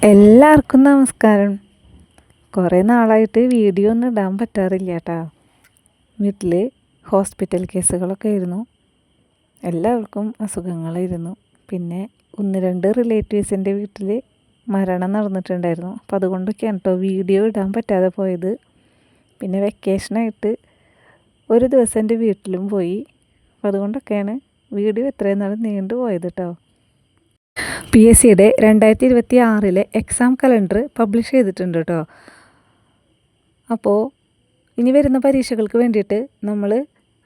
എല്ലാവർക്കും നമസ്കാരം. കുറേ നാളായിട്ട് വീഡിയോ ഒന്നും ഇടാൻ പറ്റാറില്ല കേട്ടോ. വീട്ടിൽ ഹോസ്പിറ്റൽ കേസുകളൊക്കെ ആയിരുന്നു, എല്ലാവർക്കും അസുഖങ്ങളായിരുന്നു. പിന്നെ ഒന്ന് രണ്ട് റിലേറ്റീവ്സിൻ്റെ വീട്ടിൽ മരണം നടന്നിട്ടുണ്ടായിരുന്നു. അപ്പോൾ അതുകൊണ്ടൊക്കെയാണ് കേട്ടോ വീഡിയോ ഇടാൻ പറ്റാതെ പോയത്. പിന്നെ വെക്കേഷനായിട്ട് ഒരു ദിവസം എൻ്റെ വീട്ടിലും പോയി. അപ്പോൾ അതുകൊണ്ടൊക്കെയാണ് വീഡിയോ എത്രയും നാൾ നീണ്ടു പോയത് കേട്ടോ. PSCയുടെ 2026 എക്സാം കലണ്ടർ പബ്ലിഷ് ചെയ്തിട്ടുണ്ട് കേട്ടോ. അപ്പോൾ ഇനി വരുന്ന പരീക്ഷകൾക്ക് വേണ്ടിയിട്ട് നമ്മൾ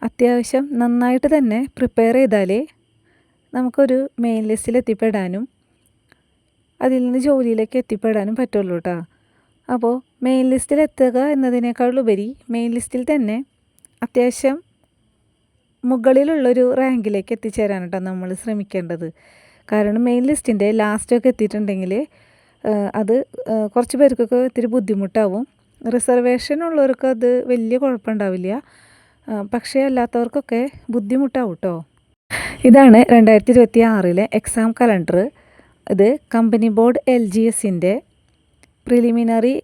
അത്യാവശ്യം നന്നായിട്ട് തന്നെ പ്രിപ്പയർ ചെയ്താലേ നമുക്കൊരു മെയിൻ ലിസ്റ്റിൽ എത്തിപ്പെടാനും അതിൽ നിന്ന് ജോലിയിലേക്ക് എത്തിപ്പെടാനും പറ്റുള്ളൂ കേട്ടോ. അപ്പോൾ മെയിൻ ലിസ്റ്റിൽ എത്തുക എന്നതിനേക്കാളുപരി മെയിൻ ലിസ്റ്റിൽ തന്നെ അത്യാവശ്യം മുകളിലുള്ളൊരു റാങ്കിലേക്ക് എത്തിച്ചേരാൻ കേട്ടോ നമ്മൾ ശ്രമിക്കേണ്ടത്. കാരണം മെയിൻ ലിസ്റ്റിൻ്റെ ലാസ്റ്റൊക്കെ എത്തിയിട്ടുണ്ടെങ്കിൽ അത് കുറച്ച് പേർക്കൊക്കെ ഇത്തിരി ബുദ്ധിമുട്ടാവും. റിസർവേഷൻ ഉള്ളവർക്ക് അത് വലിയ കുഴപ്പമുണ്ടാവില്ല, പക്ഷേ അല്ലാത്തവർക്കൊക്കെ ബുദ്ധിമുട്ടാവും കേട്ടോ. ഇതാണ് 2026 എക്സാം കലണ്ടർ. ഇത് കമ്പനി ബോർഡ് LGSൻ്റെ പ്രിലിമിനറി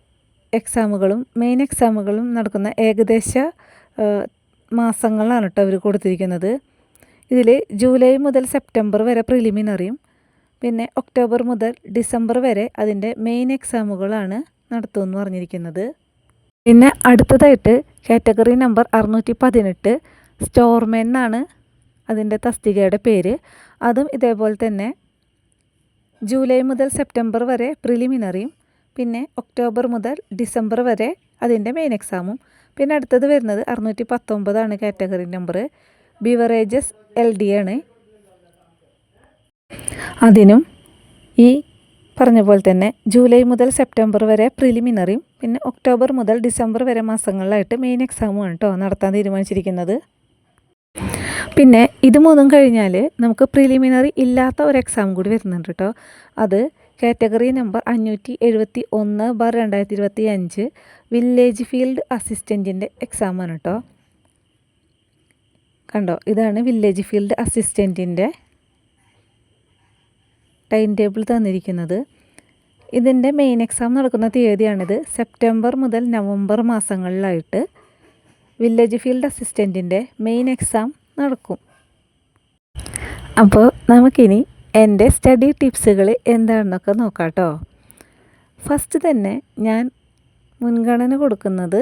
എക്സാമുകളും മെയിൻ എക്സാമുകളും നടക്കുന്ന ഏകദേശ മാസങ്ങളാണ് കേട്ടോ അവർ കൊടുത്തിരിക്കുന്നത്. ഇതിൽ ജൂലൈ മുതൽ സെപ്റ്റംബർ വരെ പ്രിലിമിനറിയും പിന്നെ ഒക്ടോബർ മുതൽ ഡിസംബർ വരെ അതിൻ്റെ മെയിൻ എക്സാമുകളാണ് നടത്തുമെന്ന് പറഞ്ഞിരിക്കുന്നത്. പിന്നെ അടുത്തതായിട്ട് കാറ്റഗറി നമ്പർ 618 സ്റ്റോർമാൻ എന്നാണ് അതിൻ്റെ തസ്തികയുടെ പേര്. അതും ഇതേപോലെ തന്നെ ജൂലൈ മുതൽ സെപ്റ്റംബർ വരെ പ്രിലിമിനറിയും പിന്നെ ഒക്ടോബർ മുതൽ ഡിസംബർ വരെ അതിൻ്റെ മെയിൻ എക്സാമും. പിന്നെ അടുത്തത് വരുന്നത് 619 കാറ്റഗറി നമ്പർ ബിവറേജസ് LD ആണ്. അതിനും ഈ പറഞ്ഞ പോലെ തന്നെ ജൂലൈ മുതൽ സെപ്റ്റംബർ വരെ പ്രിലിമിനറിയും പിന്നെ ഒക്ടോബർ മുതൽ ഡിസംബർ വരെ മാസങ്ങളിലായിട്ട് മെയിൻ എക്സാമുമാണ് കേട്ടോ നടത്താൻ തീരുമാനിച്ചിരിക്കുന്നത്. പിന്നെ ഇത് മൂന്നും കഴിഞ്ഞാൽ നമുക്ക് പ്രിലിമിനറി ഇല്ലാത്ത ഒരു എക്സാം കൂടി വരുന്നുണ്ട് കേട്ടോ. അത് കാറ്റഗറി നമ്പർ 571/2025 വില്ലേജ് ഫീൽഡ് അസിസ്റ്റൻറ്റിൻ്റെ എക്സാമാണ് കേട്ടോ. കണ്ടോ, ഇതാണ് വില്ലേജ് ഫീൽഡ് അസിസ്റ്റൻറ്റിൻ്റെ ടൈം ടേബിൾ തന്നിരിക്കുന്നത്. ഇതിൻ്റെ മെയിൻ എക്സാം നടക്കുന്ന തീയതിയാണിത്. സെപ്റ്റംബർ മുതൽ നവംബർ മാസങ്ങളിലായിട്ട് വില്ലേജ് ഫീൽഡ് അസിസ്റ്റൻറ്റിൻ്റെ മെയിൻ എക്സാം നടക്കും. അപ്പോൾ നമുക്കിനി എൻ്റെ സ്റ്റഡി ടിപ്സുകൾ എന്താണെന്നൊക്കെ നോക്കാം കേട്ടോ. ഫസ്റ്റ് തന്നെ ഞാൻ മുൻഗണന കൊടുക്കുന്നത്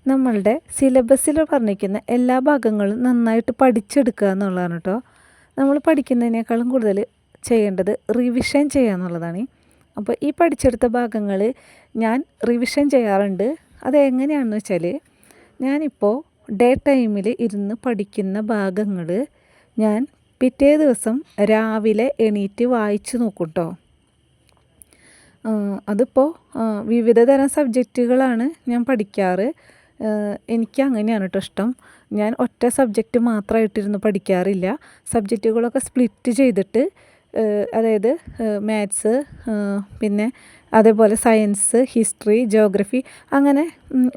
നമ്മളുടെ സിലബസിൽ പറഞ്ഞിരിക്കുന്ന എല്ലാ ഭാഗങ്ങളും നന്നായിട്ട് പഠിച്ചെടുക്കുക എന്നുള്ളതാണ് കേട്ടോ. നമ്മൾ പഠിക്കുന്നതിനേക്കാളും കൂടുതൽ ചെയ്യേണ്ടത് റിവിഷൻ ചെയ്യുക എന്നുള്ളതാണ്. അപ്പോൾ ഈ പഠിച്ചെടുത്ത ഭാഗങ്ങൾ ഞാൻ റിവിഷൻ ചെയ്യാറുണ്ട്. അതെങ്ങനെയാണെന്ന് വെച്ചാൽ ഞാനിപ്പോൾ ഡേ ടൈമിൽ ഇരുന്ന് പഠിക്കുന്ന ഭാഗങ്ങൾ ഞാൻ പിറ്റേ ദിവസം രാവിലെ എണീറ്റ് വായിച്ച് നോക്കും കേട്ടോ. അതിപ്പോൾ വിവിധ തരം സബ്ജക്റ്റുകളാണ് ഞാൻ പഠിക്കാറ്. എനിക്ക് അങ്ങനെയാണ് കേട്ടോ ഇഷ്ടം. ഞാൻ ഒറ്റ സബ്ജക്റ്റ് മാത്രമായിട്ടിരുന്ന് പഠിക്കാറില്ല. സബ്ജക്റ്റുകളൊക്കെ സ്പ്ലിറ്റ് ചെയ്തിട്ട്, അതായത് മാത്സ്, പിന്നെ അതേപോലെ സയൻസ്, ഹിസ്റ്ററി, ജോഗ്രഫി, അങ്ങനെ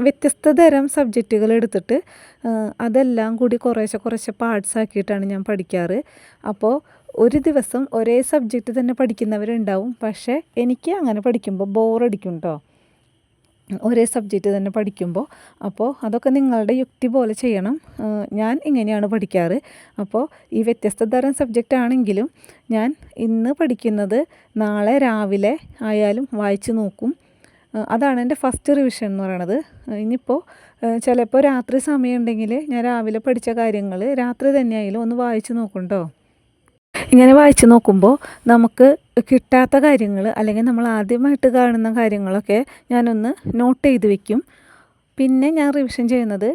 വ്യത്യസ്ത തരം സബ്ജക്റ്റുകൾ എടുത്തിട്ട് അതെല്ലാം കൂടി കുറേശ്ശെ പാർട്സ് ആക്കിയിട്ടാണ് ഞാൻ പഠിക്കാറ്. അപ്പോൾ ഒരു ദിവസം ഒരേ സബ്ജക്റ്റ് തന്നെ പഠിക്കുന്നവരുണ്ടാവും, പക്ഷേ എനിക്ക് അങ്ങനെ പഠിക്കുമ്പോൾ ബോറടിക്കും കേട്ടോ, ഒരേ സബ്ജക്റ്റ് തന്നെ പഠിക്കുമ്പോൾ. അപ്പോൾ അതൊക്കെ നിങ്ങളുടെ യുക്തി പോലെ ചെയ്യണം. ഞാൻ ഇങ്ങനെയാണ് പഠിക്കാറ്. അപ്പോൾ ഈ വ്യത്യസ്ത തരം സബ്ജക്റ്റ് ആണെങ്കിലും ഞാൻ ഇന്ന് പഠിക്കുന്നത് നാളെ രാവിലെ ആയാലും വായിച്ച് നോക്കും. അതാണ് എൻ്റെ ഫസ്റ്റ് റിവിഷൻ എന്ന് പറയണത്. ഇനിയിപ്പോൾ ചിലപ്പോൾ രാത്രി സമയമുണ്ടെങ്കിൽ ഞാൻ രാവിലെ പഠിച്ച കാര്യങ്ങൾ രാത്രി തന്നെയായാലും ഒന്ന് വായിച്ച് നോക്കും കേട്ടോ. ഇങ്ങനെ വായിച്ച് നോക്കുമ്പോൾ നമുക്ക് കിട്ടാത്ത കാര്യങ്ങൾ അല്ലെങ്കിൽ നമ്മൾ ആദ്യമായിട്ട് കാണുന്ന കാര്യങ്ങളൊക്കെ ഞാനൊന്ന് നോട്ട് ചെയ്ത് വെക്കും. പിന്നെ ഞാൻ റിവിഷൻ ചെയ്യുന്നത്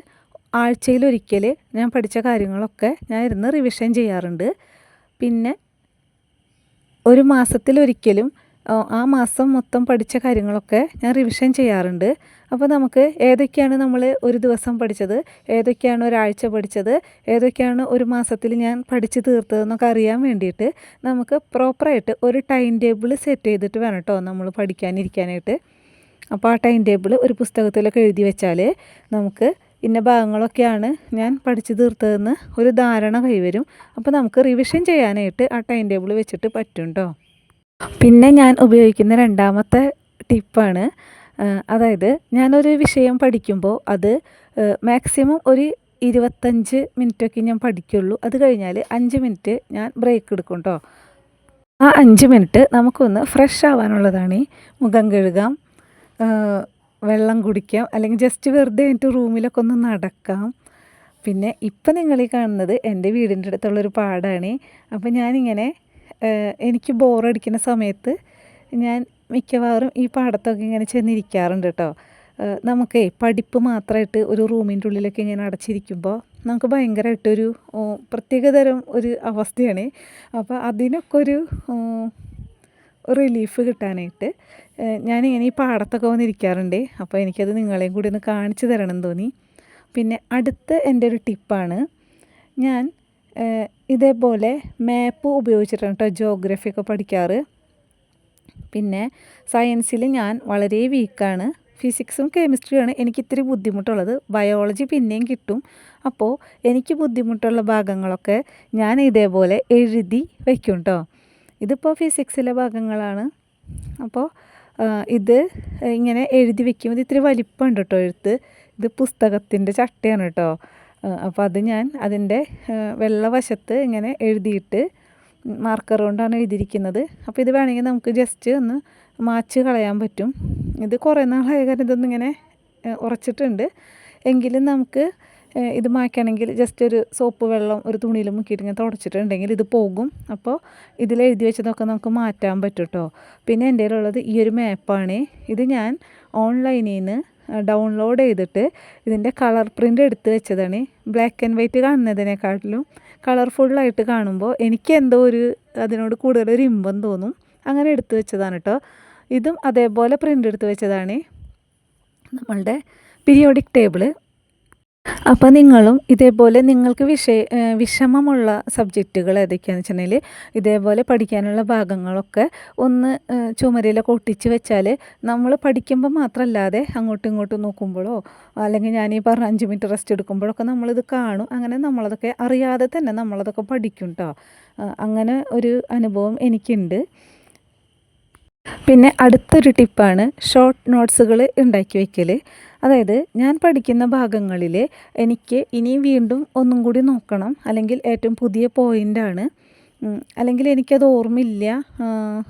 ആഴ്ചയിലൊരിക്കൽ ഞാൻ പഠിച്ച കാര്യങ്ങളൊക്കെ ഞാൻ ഇരുന്ന് റിവിഷൻ ചെയ്യാറുണ്ട്. പിന്നെ ഒരു മാസത്തിലൊരിക്കലും ആ മാസം മൊത്തം പഠിച്ച കാര്യങ്ങളൊക്കെ ഞാൻ റിവിഷൻ ചെയ്യാറുണ്ട്. അപ്പോൾ നമുക്ക് ഏതൊക്കെയാണ് നമ്മൾ ഒരു ദിവസം പഠിച്ചത്, ഏതൊക്കെയാണ് ഒരാഴ്ച പഠിച്ചത്, ഏതൊക്കെയാണ് ഒരു മാസത്തിൽ ഞാൻ പഠിച്ച് തീർത്തതെന്നൊക്കെ അറിയാൻ വേണ്ടിയിട്ട് നമുക്ക് പ്രോപ്പറായിട്ട് ഒരു ടൈം ടേബിൾ സെറ്റ് ചെയ്തിട്ട് വേണം കേട്ടോ നമ്മൾ പഠിക്കാനിരിക്കാനായിട്ട്. അപ്പോൾ ആ ടൈം ടേബിൾ ഒരു പുസ്തകത്തിലൊക്കെ എഴുതി വെച്ചാൽ നമുക്ക് ഇന്ന ഭാഗങ്ങളൊക്കെയാണ് ഞാൻ പഠിച്ച് തീർത്തതെന്ന് ഒരു ധാരണ കൈവരും. അപ്പോൾ നമുക്ക് റിവിഷൻ ചെയ്യാനായിട്ട് ആ ടൈം ടേബിൾ വെച്ചിട്ട് പറ്റും കേട്ടോ. പിന്നെ ഞാൻ ഉപയോഗിക്കുന്ന രണ്ടാമത്തെ ടിപ്പാണ്, അതായത് ഞാനൊരു വിഷയം പഠിക്കുമ്പോൾ അത് മാക്സിമം ഒരു 25 മിനിറ്റൊക്കെ ഞാൻ പഠിക്കുള്ളൂ. അത് കഴിഞ്ഞാൽ 5 മിനിറ്റ് ഞാൻ ബ്രേക്ക് എടുക്കും കേട്ടോ. ആ 5 മിനിറ്റ് നമുക്കൊന്ന് ഫ്രഷ് ആവാനുള്ളതാണ്. മുഖം കഴുകാം, വെള്ളം കുടിക്കാം, അല്ലെങ്കിൽ ജസ്റ്റ് വെറുതെ എനിക്ക് റൂമിലൊക്കെ ഒന്ന് നടക്കാം. പിന്നെ ഇപ്പം നിങ്ങളീ കാണുന്നത് എൻ്റെ വീടിൻ്റെ അടുത്തുള്ളൊരു പാടമാണ്. അപ്പോൾ ഞാനിങ്ങനെ എനിക്ക് ബോറടിക്കുന്ന സമയത്ത് ഞാൻ മിക്കവാറും ഈ പാടത്തൊക്കെ ഇങ്ങനെ ചെന്നിരിക്കാറുണ്ട് കേട്ടോ. നമുക്കേ പഠിപ്പ് മാത്രമായിട്ട് ഒരു റൂമിൻ്റെ ഉള്ളിലൊക്കെ ഇങ്ങനെ അടച്ചിരിക്കുമ്പോൾ നമുക്ക് ഭയങ്കരമായിട്ടൊരു പ്രത്യേകതരം ഒരു അവസ്ഥയാണ്. അപ്പോൾ അതിനൊക്കെ ഒരു റിലീഫ് കിട്ടാനായിട്ട് ഞാനിങ്ങനെ ഈ പാടത്തൊക്കെ വന്നിരിക്കാറുണ്ട്. അപ്പോൾ എനിക്കത് നിങ്ങളെയും കൂടി ഒന്ന് കാണിച്ചു തരണം എന്ന് തോന്നി. പിന്നെ അടുത്ത എൻ്റെ ഒരു ടിപ്പാണ്, ഞാൻ ഇതേപോലെ മാപ്പ് ഉപയോഗിച്ചിട്ടാണ് കേട്ടോ ജോഗ്രഫിയൊക്കെ പഠിക്കാറ്. പിന്നെ സയൻസിൽ ഞാൻ വളരെ വീക്കാണ്. ഫിസിക്സും കെമിസ്ട്രിയാണ് എനിക്കിത്തിരി ബുദ്ധിമുട്ടുള്ളത്. ബയോളജി പിന്നെയും കിട്ടും. അപ്പോൾ എനിക്ക് ബുദ്ധിമുട്ടുള്ള ഭാഗങ്ങളൊക്കെ ഞാൻ ഇതേപോലെ എഴുതി വയ്ക്കും കേട്ടോ. ഇതിപ്പോൾ ഫിസിക്സിലെ ഭാഗങ്ങളാണ്. അപ്പോൾ ഇത് ഇങ്ങനെ എഴുതി വയ്ക്കും. ഇത് ഇത്തിരി വലിപ്പമുണ്ട് കേട്ടോ എഴുത്ത്. ഇത് പുസ്തകത്തിൻ്റെ ചട്ടയാണ് കേട്ടോ. അപ്പോൾ അത് ഞാൻ അതിൻ്റെ വെള്ള വശത്ത് ഇങ്ങനെ എഴുതിയിട്ട് മാർക്കർ കൊണ്ടാണ് എഴുതിയിരിക്കുന്നത്. അപ്പോൾ ഇത് വേണമെങ്കിൽ നമുക്ക് ജസ്റ്റ് ഒന്ന് മായ്ച്ച് കളയാൻ പറ്റും. ഇത് കുറേ നാളായ കാരണം ഇതൊന്നും ഇങ്ങനെ ഉറച്ചിട്ടുണ്ട്. എങ്കിലും നമുക്ക് ഇത് മായ്ക്കണമെങ്കിൽ ജസ്റ്റ് ഒരു സോപ്പ് വെള്ളം ഒരു തുണിയിൽ മുക്കിയിട്ട് ഇങ്ങനെ തുടച്ചിട്ടുണ്ടെങ്കിൽ ഇത് പോകും. അപ്പോൾ ഇതിൽ എഴുതി വെച്ചതൊക്കെ നമുക്ക് മാറ്റാൻ പറ്റും കേട്ടോ. പിന്നെ എൻ്റെ കയ്യിലുള്ളത് ഈ ഒരു മാപ്പാണ്. ഇത് ഞാൻ ഓൺലൈനിൽ നിന്ന് ഡൗൺലോഡ് ചെയ്തിട്ട് ഇതിൻ്റെ കളർ പ്രിൻ്റ് എടുത്ത് വെച്ചതാണ്. ബ്ലാക്ക് ആൻഡ് വൈറ്റ് കാണുന്നതിനെക്കാട്ടിലും കളർഫുള്ളായിട്ട് കാണുമ്പോൾ എനിക്ക് എന്തോ ഒരു അതിനോട് കൂടുതലൊരു ഇമ്പം തോന്നും. അങ്ങനെ എടുത്ത് വെച്ചതാണ് കേട്ടോ. ഇതും അതേപോലെ പ്രിൻ്റ് എടുത്ത് വെച്ചതാണ്, നമ്മളുടെ പീരിയോഡിക് ടേബിള്. അപ്പോൾ നിങ്ങളും ഇതേപോലെ നിങ്ങൾക്ക് വിഷമമുള്ള സബ്ജക്റ്റുകൾ ഏതൊക്കെയാണെന്ന് വെച്ചിട്ടുണ്ടെങ്കിൽ ഇതേപോലെ പഠിക്കാനുള്ള ഭാഗങ്ങളൊക്കെ ഒന്ന് ചുമരിലൊക്കെ ഒട്ടിച്ച് വെച്ചാൽ നമ്മൾ പഠിക്കുമ്പോൾ മാത്രമല്ലാതെ അങ്ങോട്ടും ഇങ്ങോട്ടും നോക്കുമ്പോഴോ അല്ലെങ്കിൽ ഞാൻ ഈ പറഞ്ഞ 5 മിനിറ്റ് റെസ്റ്റ് എടുക്കുമ്പോഴൊക്കെ നമ്മളിത് കാണും. അങ്ങനെ നമ്മളതൊക്കെ അറിയാതെ തന്നെ നമ്മളതൊക്കെ പഠിക്കും കേട്ടോ. അങ്ങനെ ഒരു അനുഭവം എനിക്കുണ്ട്. പിന്നെ അടുത്തൊരു ടിപ്പാണ് ഷോർട്ട് നോട്ട്സുകൾ ഉണ്ടാക്കി വയ്ക്കൽ. അതായത് ഞാൻ പഠിക്കുന്ന ഭാഗങ്ങളിൽ എനിക്ക് ഇനിയും വീണ്ടും ഒന്നും കൂടി നോക്കണം, അല്ലെങ്കിൽ ഏറ്റവും പുതിയ പോയിൻ്റാണ്, അല്ലെങ്കിൽ എനിക്കത് ഓർമ്മയില്ല,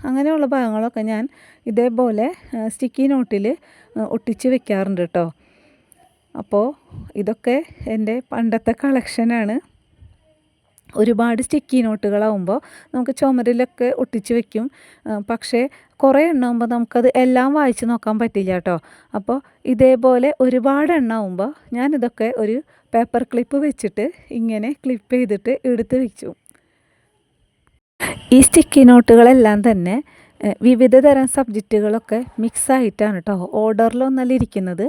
അങ്ങനെയുള്ള ഭാഗങ്ങളൊക്കെ ഞാൻ ഇതേപോലെ സ്റ്റിക്കി നോട്ടിൽ ഒട്ടിച്ച് വെക്കാറുണ്ട് കേട്ടോ. അപ്പോൾ ഇതൊക്കെ എൻ്റെ പണ്ടത്തെ കളക്ഷനാണ്. ഒരുപാട് സ്റ്റിക്കി നോട്ടുകളാവുമ്പോൾ നമുക്ക് ചുമരിലൊക്കെ ഒട്ടിച്ച് വെക്കും. പക്ഷേ കുറേ എണ്ണമാകുമ്പോൾ നമുക്കത് എല്ലാം വായിച്ച് നോക്കാൻ പറ്റില്ല കേട്ടോ. അപ്പോൾ ഇതേപോലെ ഒരുപാട് എണ്ണമാകുമ്പോൾ ഞാനിതൊക്കെ ഒരു പേപ്പർ ക്ലിപ്പ് വെച്ചിട്ട് ഇങ്ങനെ ക്ലിപ്പ് ചെയ്തിട്ട് എടുത്ത് വെച്ചു. ഈ സ്റ്റിക്കി നോട്ടുകളെല്ലാം തന്നെ വിവിധ തരം സബ്ജക്റ്റുകളൊക്കെ മിക്സായിട്ടാണ് കേട്ടോ, ഓർഡറിലൊന്നല്ല ഇരിക്കുന്നത്.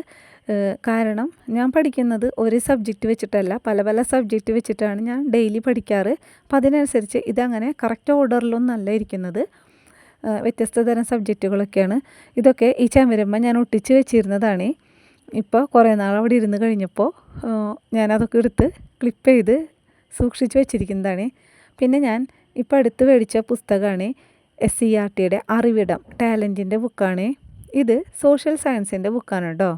കാരണം ഞാൻ പഠിക്കുന്നത് ഒരു സബ്ജക്റ്റ് വെച്ചിട്ടല്ല, പല പല സബ്ജക്റ്റ് വെച്ചിട്ടാണ് ഞാൻ ഡെയിലി പഠിക്കാറ്. അപ്പോൾ അതിനനുസരിച്ച് ഇതങ്ങനെ കറക്റ്റ് ഓർഡറിലൊന്നല്ല ഇരിക്കുന്നത്. വ്യത്യസ്ത തരം സബ്ജക്റ്റുകളൊക്കെയാണ്. ഇതൊക്കെ ഈ ചമരുമ്മ ഞാൻ ഒട്ടിച്ച് വെച്ചിരുന്നതാണ്. ഇപ്പോൾ കുറേ നാൾ അവിടെ ഇരുന്ന് കഴിഞ്ഞപ്പോൾ ഞാനതൊക്കെ എടുത്ത് ക്ലിപ്പ് ചെയ്ത് സൂക്ഷിച്ച് വെച്ചിരിക്കുന്നതാണ്. പിന്നെ ഞാൻ ഇപ്പോൾ അടുത്ത് മേടിച്ച പുസ്തകമാണ് SCERTയുടെ അറിവിടം, ടാലൻറ്റിൻ്റെ ബുക്കാണ്. ഇത് സോഷ്യൽ സയൻസിൻ്റെ ബുക്കാണ് കേട്ടോ.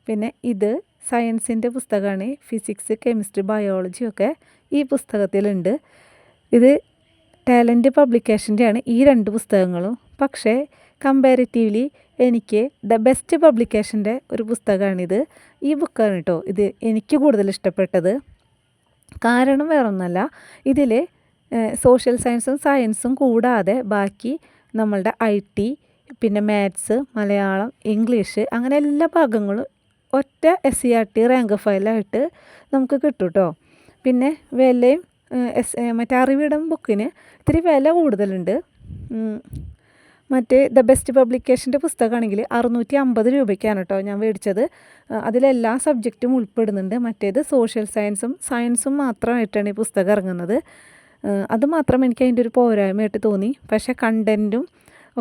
പിന്നെ ഇത് സയൻസിൻ്റെ പുസ്തകമാണ്. ഫിസിക്സ്, കെമിസ്ട്രി, ബയോളജി ഒക്കെ ഈ പുസ്തകത്തിലുണ്ട്. ഇത് ടാലൻറ്റ് പബ്ലിക്കേഷൻ്റെയാണ് ഈ 2 പുസ്തകങ്ങളും. പക്ഷേ കമ്പാരിറ്റീവ്ലി എനിക്ക് ദ ബെസ്റ്റ് പബ്ലിക്കേഷൻ്റെ ഒരു പുസ്തകമാണിത്. ഈ ബുക്കാണ് കേട്ടോ ഇത് എനിക്ക് കൂടുതൽ ഇഷ്ടപ്പെട്ടത്. കാരണം വേറൊന്നുമല്ല, ഇതിൽ സോഷ്യൽ സയൻസും സയൻസും കൂടാതെ ബാക്കി നമ്മളുടെ IT, പിന്നെ മാത്സ്, മലയാളം, ഇംഗ്ലീഷ്, അങ്ങനെ എല്ലാ ഭാഗങ്ങളും ഒറ്റ SCERT റാങ്ക് ഫയലായിട്ട് നമുക്ക് കിട്ടും കേട്ടോ. പിന്നെ വിലയും മറ്റേ അറിവിടം ബുക്കിന് ഇത്തിരി വില കൂടുതലുണ്ട്. മറ്റേ ദ ബെസ്റ്റ് പബ്ലിക്കേഷൻ്റെ പുസ്തകമാണെങ്കിൽ 650 രൂപയ്ക്കാണ് കേട്ടോ ഞാൻ മേടിച്ചത്. അതിലെല്ലാ സബ്ജക്റ്റും ഉൾപ്പെടുന്നുണ്ട്. മറ്റേത് സോഷ്യൽ സയൻസും മാത്രമായിട്ടാണ് ഈ പുസ്തകം ഇറങ്ങുന്നത്. അതുമാത്രം എനിക്ക് അതിൻ്റെ ഒരു പോരായ്മയായിട്ട് തോന്നി. പക്ഷേ കണ്ടൻറ്റും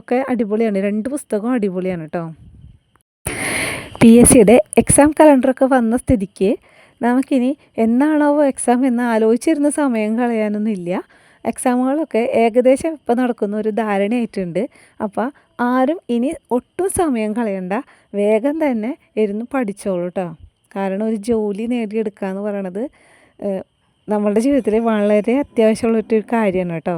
ഒക്കെ അടിപൊളിയാണ്. 2 പുസ്തകവും അടിപൊളിയാണ് കേട്ടോ. PSCയുടെ എക്സാം കലണ്ടറൊക്കെ വന്ന സ്ഥിതിക്ക് നമുക്കിനി എന്നാണോ എക്സാം എന്ന് ആലോചിച്ചിരുന്ന സമയം കളയാനൊന്നുമില്ല. എക്സാമുകളൊക്കെ ഏകദേശം ഇപ്പം നടക്കുന്ന ഒരു ധാരണയായിട്ടുണ്ട്. അപ്പോൾ ആരും ഇനി ഒട്ടും സമയം കളയണ്ട, വേഗം തന്നെ ഇരുന്ന് പഠിച്ചോളൂ കേട്ടോ. കാരണം ഒരു ജോലി നേടിയെടുക്കുക എന്ന് പറയണത് നമ്മളുടെ ജീവിതത്തിൽ വളരെ അത്യാവശ്യമുള്ളൊരു കാര്യമാണ് കേട്ടോ.